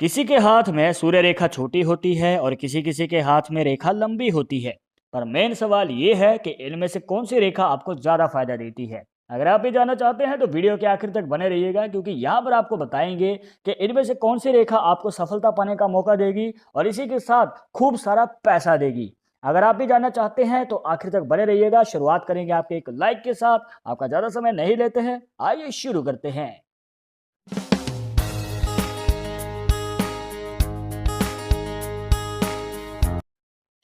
किसी के हाथ में सूर्य रेखा छोटी होती है और किसी किसी के हाथ में रेखा लंबी होती है। पर मेन सवाल ये है कि इनमें से कौन सी रेखा आपको ज़्यादा फायदा देती है। अगर आप ये जानना चाहते हैं तो वीडियो के आखिर तक बने रहिएगा, क्योंकि यहाँ पर आपको बताएंगे कि इनमें से कौन सी रेखा आपको सफलता पाने का मौका देगी और इसी के साथ खूब सारा पैसा देगी। अगर आप भी जानना चाहते हैं तो आखिर तक बने रहिएगा। शुरुआत करेंगे आपके एक लाइक के साथ। आपका ज़्यादा समय नहीं लेते हैं, आइए शुरू करते हैं।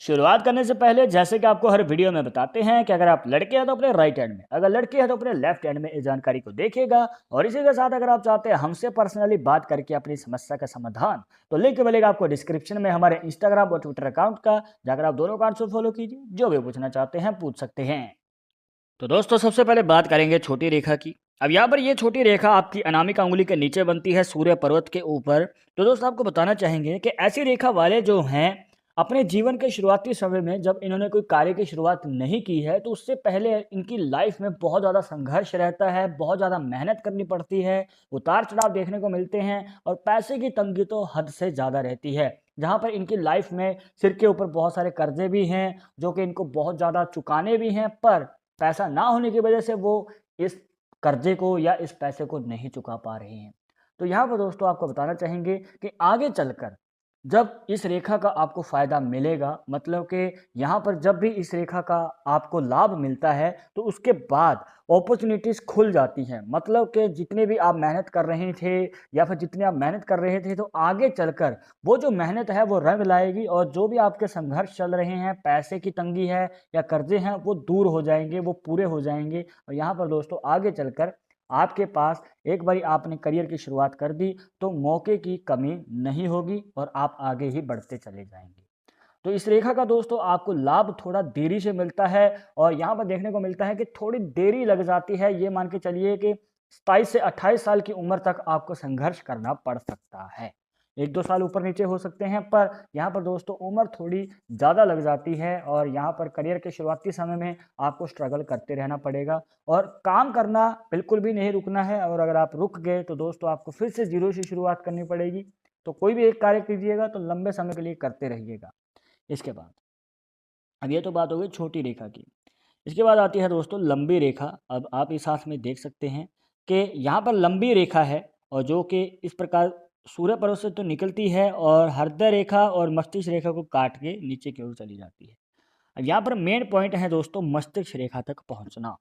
शुरुआत करने से पहले जैसे कि आपको हर वीडियो में बताते हैं कि अगर आप लड़के हैं तो अपने राइट हैंड में, अगर लड़की है तो अपने लेफ्ट हैंड में इस जानकारी को देखिएगा। और इसी के साथ अगर आप चाहते हैं हमसे पर्सनली बात करके अपनी समस्या का समाधान, तो लिंक मिलेगा आपको डिस्क्रिप्शन में हमारे इंस्टाग्राम और ट्विटर अकाउंट का। जाकर आप दोनों अकाउंट से फॉलो कीजिए, जो भी पूछना चाहते हैं पूछ सकते हैं। तो दोस्तों सबसे पहले बात करेंगे छोटी रेखा की। अब यहाँ पर ये छोटी रेखा आपकी अनामिका उंगली के नीचे बनती है, सूर्य पर्वत के ऊपर। तो दोस्तों आपको बताना चाहेंगे कि ऐसी रेखा वाले जो हैं, अपने जीवन के शुरुआती समय में जब इन्होंने कोई कार्य की शुरुआत नहीं की है, तो उससे पहले इनकी लाइफ में बहुत ज़्यादा संघर्ष रहता है, बहुत ज़्यादा मेहनत करनी पड़ती है, उतार चढ़ाव देखने को मिलते हैं और पैसे की तंगी तो हद से ज़्यादा रहती है। जहाँ पर इनकी लाइफ में सिर के ऊपर बहुत सारे कर्जे भी हैं, जो कि इनको बहुत ज़्यादा चुकाने भी हैं, पर पैसा ना होने की वजह से वो इस कर्जे को या इस पैसे को नहीं चुका पा रहे हैं। तो यहाँ पर दोस्तों आपको बताना चाहेंगे कि आगे चलकर जब इस रेखा का आपको फ़ायदा मिलेगा, मतलब कि यहाँ पर जब भी इस रेखा का आपको लाभ मिलता है, तो उसके बाद अपॉर्चुनिटीज़ खुल जाती हैं। मतलब कि जितने भी आप मेहनत कर रहे थे या फिर जितने आप मेहनत कर रहे थे, तो आगे चलकर वो जो मेहनत है वो रंग लाएगी और जो भी आपके संघर्ष चल रहे हैं, पैसे की तंगी है या कर्जे हैं, वो दूर हो जाएंगे, वो पूरे हो जाएंगे। और यहाँ पर दोस्तों आगे चलकर आपके पास एक बारी आपने करियर की शुरुआत कर दी तो मौके की कमी नहीं होगी और आप आगे ही बढ़ते चले जाएंगे। तो इस रेखा का दोस्तों आपको लाभ थोड़ा देरी से मिलता है और यहाँ पर देखने को मिलता है कि थोड़ी देरी लग जाती है। ये मान के चलिए कि 27 से 28 साल की उम्र तक आपको संघर्ष करना पड़ सकता है। 1-2 साल ऊपर नीचे हो सकते हैं, पर यहाँ पर दोस्तों उम्र थोड़ी ज़्यादा लग जाती है और यहाँ पर करियर के शुरुआती समय में आपको स्ट्रगल करते रहना पड़ेगा और काम करना बिल्कुल भी नहीं रुकना है। और अगर आप रुक गए तो दोस्तों आपको फिर से ज़ीरो से शुरुआत करनी पड़ेगी। तो कोई भी एक कार्य कीजिएगा तो लंबे समय के लिए करते रहिएगा। इसके बाद अब ये तो बात हो गई छोटी रेखा की। इसके बाद आती है दोस्तों लंबी रेखा। अब आप इस हाथ में देख सकते हैं कि यहाँ पर लंबी रेखा है और जो कि इस प्रकार सूर्य पर्वत से तो निकलती है और हृदय रेखा और मस्तिष्क रेखा को काट के नीचे की ओर चली जाती है। अब यहाँ पर मेन पॉइंट है दोस्तों मस्तिष्क रेखा तक पहुँचना।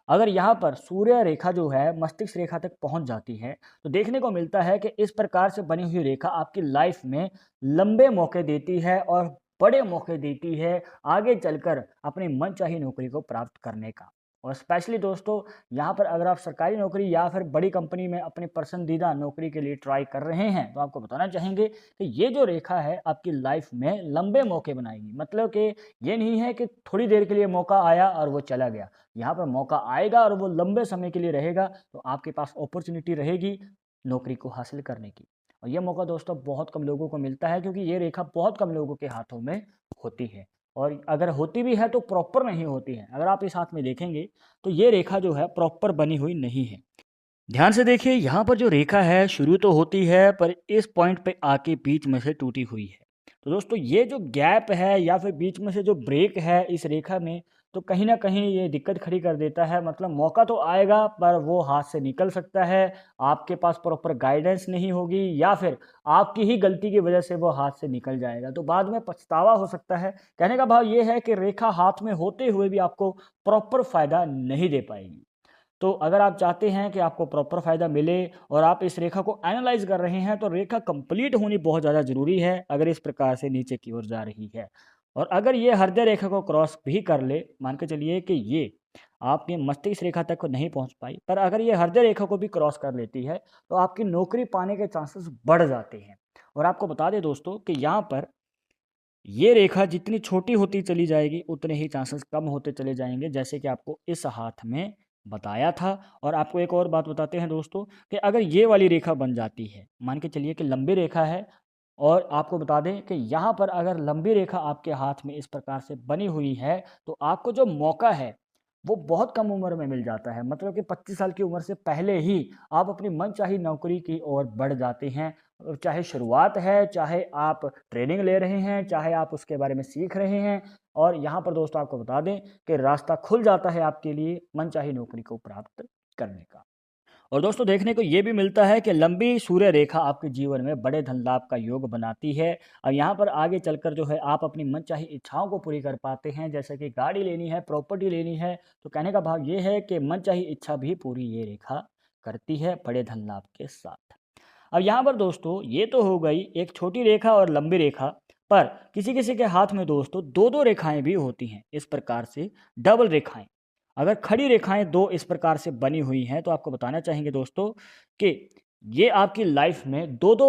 अगर यहाँ पर सूर्य रेखा जो है मस्तिष्क रेखा तक पहुँच जाती है, तो देखने को मिलता है कि इस प्रकार से बनी हुई रेखा आपकी लाइफ में लंबे मौके देती है और बड़े मौके देती है आगे चलकर अपनी मनचाही नौकरी को प्राप्त करने का। और स्पेशली दोस्तों यहाँ पर अगर आप सरकारी नौकरी या फिर बड़ी कंपनी में अपनी पसंदीदा नौकरी के लिए ट्राई कर रहे हैं, तो आपको बताना चाहेंगे कि ये जो रेखा है आपकी लाइफ में लंबे मौके बनाएगी। मतलब कि ये नहीं है कि थोड़ी देर के लिए मौका आया और वो चला गया। यहाँ पर मौका आएगा और वो लंबे समय के लिए रहेगा, तो आपके पास अपॉर्चुनिटी रहेगी नौकरी को हासिल करने की। और ये मौका दोस्तों बहुत कम लोगों को मिलता है, क्योंकि ये रेखा बहुत कम लोगों के हाथों में होती है और अगर होती भी है तो प्रॉपर नहीं होती है। अगर आप इस हाथ में देखेंगे तो ये रेखा जो है प्रॉपर बनी हुई नहीं है। ध्यान से देखिए, यहाँ पर जो रेखा है शुरू तो होती है पर इस पॉइंट पे आके बीच में से टूटी हुई है। तो दोस्तों ये जो गैप है या फिर बीच में से जो ब्रेक है इस रेखा में, तो कहीं ना कहीं ये दिक्कत खड़ी कर देता है। मतलब मौका तो आएगा पर वो हाथ से निकल सकता है, आपके पास प्रॉपर गाइडेंस नहीं होगी या फिर आपकी ही गलती की वजह से वो हाथ से निकल जाएगा, तो बाद में पछतावा हो सकता है। कहने का भाव ये है कि रेखा हाथ में होते हुए भी आपको प्रॉपर फायदा नहीं दे पाएगी। तो अगर आप चाहते हैं कि आपको प्रॉपर फ़ायदा मिले और आप इस रेखा को एनालाइज कर रहे हैं, तो रेखा कंप्लीट होनी बहुत ज़्यादा ज़रूरी है अगर इस प्रकार से नीचे की ओर जा रही है। और अगर ये हृदय रेखा को क्रॉस भी कर ले, मान के चलिए कि ये आपके मस्तिष्क रेखा तक नहीं पहुंच पाई, पर अगर ये हृदय रेखा को भी क्रॉस कर लेती है तो आपकी नौकरी पाने के चांसेस बढ़ जाते हैं। और आपको बता दें दोस्तों कि यहाँ पर ये रेखा जितनी छोटी होती चली जाएगी उतने ही चांसेस कम होते चले जाएंगे, जैसे कि आपको इस हाथ में बताया था। और आपको एक और बात बताते हैं दोस्तों कि अगर ये वाली रेखा बन जाती है, मान के चलिए कि लंबी रेखा है, और आपको बता दें कि यहाँ पर अगर लंबी रेखा आपके हाथ में इस प्रकार से बनी हुई है, तो आपको जो मौका है वो बहुत कम उम्र में मिल जाता है। मतलब कि 25 साल की उम्र से पहले ही आप अपनी मनचाही नौकरी की ओर बढ़ जाते हैं। चाहे शुरुआत है, चाहे आप ट्रेनिंग ले रहे हैं, चाहे आप उसके बारे में सीख रहे हैं, और यहाँ पर दोस्तों आपको बता दें कि रास्ता खुल जाता है आपके लिए मनचाही नौकरी को प्राप्त करने का। और दोस्तों देखने को ये भी मिलता है कि लंबी सूर्य रेखा आपके जीवन में बड़े धन लाभ का योग बनाती है, और यहाँ पर आगे चलकर जो है आप अपनी मनचाही इच्छाओं को पूरी कर पाते हैं। जैसे कि गाड़ी लेनी है, प्रॉपर्टी लेनी है, तो कहने का भाव ये है कि मनचाही इच्छा भी पूरी ये रेखा करती है बड़े धन लाभ के साथ। अब यहाँ पर दोस्तों ये तो हो गई एक छोटी रेखा और लंबी रेखा, पर किसी किसी के हाथ में दोस्तों दो दो रेखाएं भी होती हैं, इस प्रकार से डबल रेखाएं। अगर खड़ी रेखाएं दो इस प्रकार से बनी हुई हैं तो आपको बताना चाहेंगे दोस्तों कि ये आपकी लाइफ में दो दो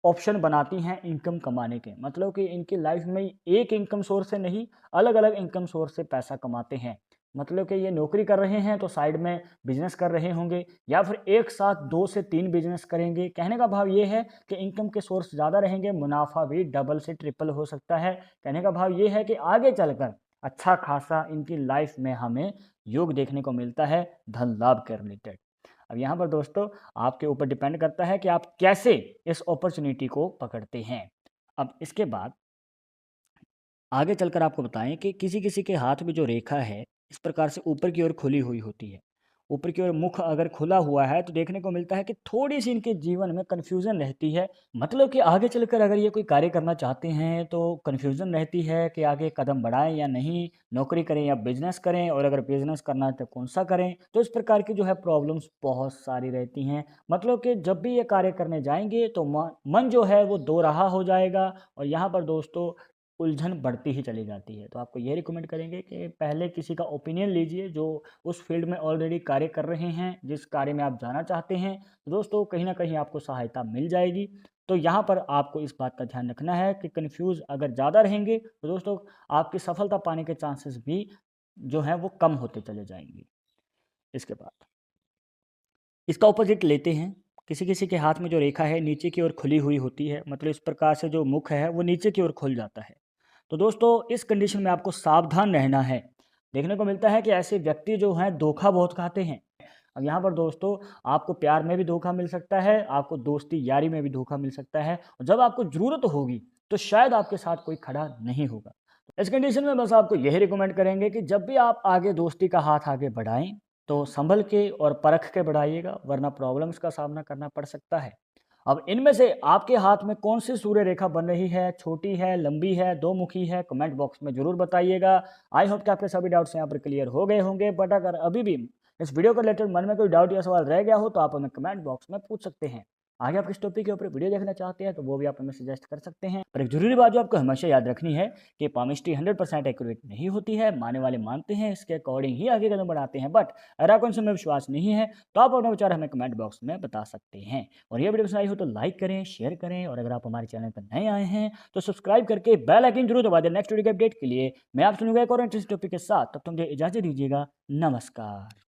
ऑप्शन बनाती हैं इनकम कमाने के। मतलब कि इनकी लाइफ में एक इनकम सोर्स से नहीं, अलग अलग इनकम सोर्स से पैसा कमाते हैं। मतलब कि ये नौकरी कर रहे हैं तो साइड में बिजनेस कर रहे होंगे, या फिर एक साथ 2 से 3 बिजनेस करेंगे। कहने का भाव ये है कि इनकम के सोर्स ज़्यादा रहेंगे, मुनाफा भी डबल से ट्रिपल हो सकता है। कहने का भाव ये है कि आगे चलकर अच्छा खासा इनकी लाइफ में हमें योग देखने को मिलता है धन लाभ के रिलेटेड। अब यहाँ पर दोस्तों आपके ऊपर डिपेंड करता है कि आप कैसे इस अपॉर्चुनिटी को पकड़ते हैं। अब इसके बाद आगे चलकर आपको बताएं कि किसी किसी के हाथ में जो रेखा है इस प्रकार से ऊपर की ओर खुली हुई होती है। ऊपर की ओर मुख अगर खुला हुआ है तो देखने को मिलता है कि थोड़ी सी इनके जीवन में कन्फ्यूज़न रहती है। मतलब कि आगे चलकर अगर ये कोई कार्य करना चाहते हैं तो कन्फ्यूज़न रहती है कि आगे कदम बढ़ाएं या नहीं, नौकरी करें या बिजनेस करें, और अगर बिजनेस करना है तो कौन सा करें। तो इस प्रकार की जो है प्रॉब्लम्स बहुत सारी रहती हैं। मतलब कि जब भी ये कार्य करने जाएंगे तो मन जो है वो दो राह हो जाएगा, और यहाँ पर दोस्तों उलझन बढ़ती ही चली जाती है। तो आपको ये रिकमेंड करेंगे कि पहले किसी का ओपिनियन लीजिए जो उस फील्ड में ऑलरेडी कार्य कर रहे हैं, जिस कार्य में आप जाना चाहते हैं। तो दोस्तों कहीं ना कहीं आपको सहायता मिल जाएगी। तो यहाँ पर आपको इस बात का ध्यान रखना है कि कन्फ्यूज़ अगर ज़्यादा रहेंगे तो दोस्तों आपकी सफलता पाने के चांसेस भी जो हैं वो कम होते चले जाएंगे। इसके बाद इसका ऑपोजिट लेते हैं। किसी किसी के हाथ में जो रेखा है नीचे की ओर खुली हुई होती है। मतलब इस प्रकार से जो मुख है वो नीचे की ओर खुल जाता है। तो दोस्तों इस कंडीशन में आपको सावधान रहना है। देखने को मिलता है कि ऐसे व्यक्ति जो हैं धोखा बहुत खाते हैं। अब यहाँ पर दोस्तों आपको प्यार में भी धोखा मिल सकता है, आपको दोस्ती यारी में भी धोखा मिल सकता है, और जब आपको ज़रूरत होगी तो शायद आपके साथ कोई खड़ा नहीं होगा। इस कंडीशन में बस आपको यही रिकमेंड करेंगे कि जब भी आप आगे दोस्ती का हाथ आगे बढ़ाएं तो संभल के और परख के बढ़ाइएगा, वरना प्रॉब्लम्स का सामना करना पड़ सकता है। अब इनमें से आपके हाथ में कौन सी सूर्य रेखा बन रही है, छोटी है, लंबी है, दो मुखी है, कमेंट बॉक्स में जरूर बताइएगा। आई होप कि आपके सभी डाउट्स यहाँ पर क्लियर हो गए होंगे। बट अगर अभी भी इस वीडियो को रिलेटेड मन में कोई डाउट या सवाल रह गया हो तो आप हमें कमेंट बॉक्स में पूछ सकते हैं। आगे आप किस टॉपिक के ऊपर वीडियो देखना चाहते हैं तो वो भी आप हमें सजेस्ट कर सकते हैं। पर एक जरूरी बात जो आपको हमेशा याद रखनी है कि पामिस्ट्री 100% एक्यूरेट नहीं होती है। मानने वाले मानते हैं, इसके अकॉर्डिंग ही आगे कदम बढ़ाते हैं। बट अगर आपको उनसे में विश्वास नहीं है तो आप अपना विचार हमें कमेंट बॉक्स में बता सकते हैं। और ये वीडियो पसंद आई हो तो लाइक करें, शेयर करें, और अगर आप हमारे चैनल पर नए आए हैं तो सब्सक्राइब करके बेल आइकन जरूर दबा दें नेक्स्ट वीडियो के अपडेट के लिए। मैं आप सुनूंगा एक और इंटरेस्टिंग टॉपिक के साथ। तब तक मुझे इजाजत दीजिएगा। नमस्कार।